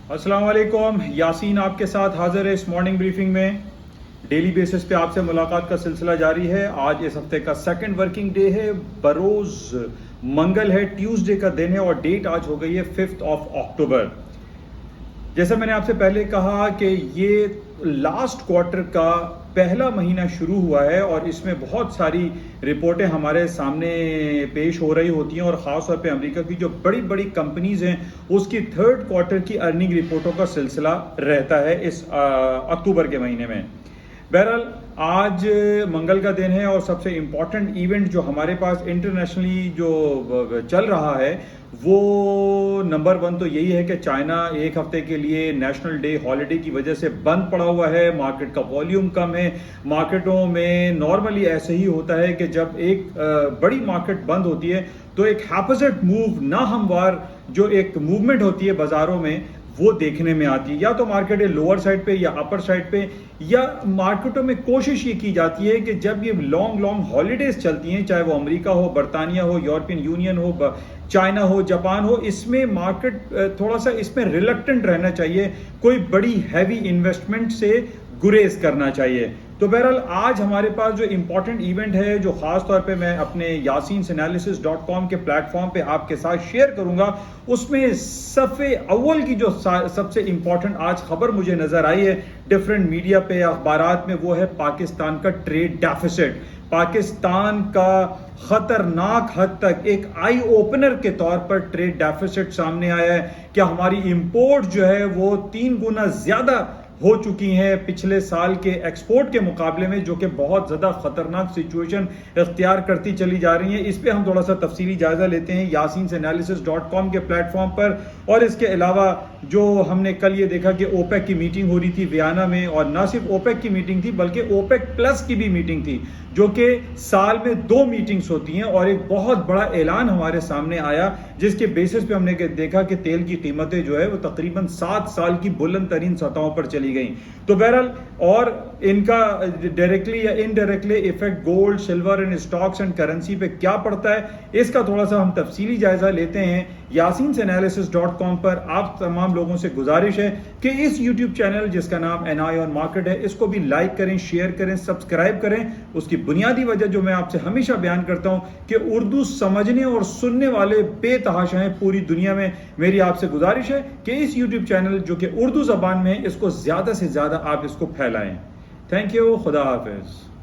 अस्सलाम वालेकुम। यासीन आपके साथ हाजिर है इस मॉर्निंग ब्रीफिंग में। डेली बेसिस पे आपसे मुलाकात का सिलसिला जारी है। आज इस हफ्ते का सेकंड वर्किंग डे है, बरोज़ मंगल है, ट्यूसडे का दिन है और डेट आज हो गई है 5 अक्टूबर। जैसा मैंने आपसे पहले कहा कि ये लास्ट क्वार्टर का पहला महीना शुरू हुआ है और इसमें बहुत सारी रिपोर्टें हमारे सामने पेश हो रही होती हैं और ख़ास तौर पे अमेरिका की जो बड़ी बड़ी कंपनीज हैं उसकी थर्ड क्वार्टर की अर्निंग रिपोर्टों का सिलसिला रहता है इस अक्टूबर के महीने में। बहरहाल आज मंगल का दिन है और सबसे इम्पॉर्टेंट इवेंट जो हमारे पास इंटरनेशनली जो चल रहा है वो नंबर 1 तो यही है कि चाइना एक हफ्ते के लिए नेशनल डे हॉलिडे की वजह से बंद पड़ा हुआ है। मार्केट का वॉल्यूम कम है। मार्केटों में नॉर्मली ऐसे ही होता है कि जब एक बड़ी मार्केट बंद होती है तो एक हैपोजिट मूव ना हमवार जो एक मूवमेंट होती है बाजारों में वो देखने में आती है। या तो मार्केट लोअर साइड पे या अपर साइड पे, या मार्केटों में कोशिश ये की जाती है कि जब ये लॉन्ग हॉलीडेज चलती हैं, चाहे वो अमेरिका हो, बरतानिया हो, यूरोपियन यूनियन हो, चाइना हो, जापान हो, इसमें मार्केट थोड़ा सा इसमें रिलक्टेंट रहना चाहिए, कोई बड़ी हैवी इन्वेस्टमेंट से गुरेज करना चाहिए। तो बहरहाल आज हमारे पास जो इम्पोर्टेंट इवेंट है जो खास तौर पे मैं अपने yasinanalysis.com के प्लेटफॉर्म पे आपके साथ शेयर करूंगा, उसमें सफ़े अव्वल की जो सबसे इम्पोर्टेंट आज खबर मुझे नजर आई है डिफरेंट मीडिया पे, अखबारात में, वो है पाकिस्तान का ट्रेड डेफिसिट। पाकिस्तान का खतरनाक हद तक एक आई ओपनर के तौर पर ट्रेड डेफिसिट सामने आया है। क्या हमारी इंपोर्ट जो है वो 3 गुना ज्यादा हो चुकी हैं पिछले साल के एक्सपोर्ट के मुकाबले में, जो कि बहुत ज़्यादा खतरनाक सिचुएशन इख्तियार करती चली जा रही है। इस पे हम थोड़ा सा तफसीली जायजा लेते हैं yasinanalysis.com के प्लेटफॉर्म पर। और इसके अलावा जो हमने कल ये देखा कि ओपेक की मीटिंग हो रही थी वियना में, और ना सिर्फ ओपेक की मीटिंग थी बल्कि ओपेक प्लस की भी मीटिंग थी, जो कि साल में 2 मीटिंग्स होती हैं। और एक बहुत बड़ा ऐलान हमारे सामने आया जिसके बेसिस पे हमने देखा कि तेल की कीमतें जो है वो तकरीबन 7 साल की बुलंद तरीन सतहों पर चली गई। तो बहरहाल और इनका डायरेक्टली या indirectly effect gold, silver and stocks and currency पे क्या पड़ता है, इसका थोड़ा सा हम तफसीली जायजा लेते हैं। yasinanalysis.com पर आप तमाम लोगों से गुजारिश है कि इस YouTube चैनल जिसका नाम एन आई ऑन मार्केट है, इसको भी लाइक करें, शेयर करें, सब्सक्राइब करें। उसकी बुनियादी वजह जो मैं आपसे हमेशा बयान करता हूं कि उर्दू समझने और सुनने वाले बेतहाशा हैं पूरी दुनिया में। मेरी आपसे गुजारिश है कि इस YouTube चैनल जो कि उर्दू जबान में है, इसको ज्यादा से ज्यादा आप इसको फैलाएं। थैंक यू, खुदा हाफिज।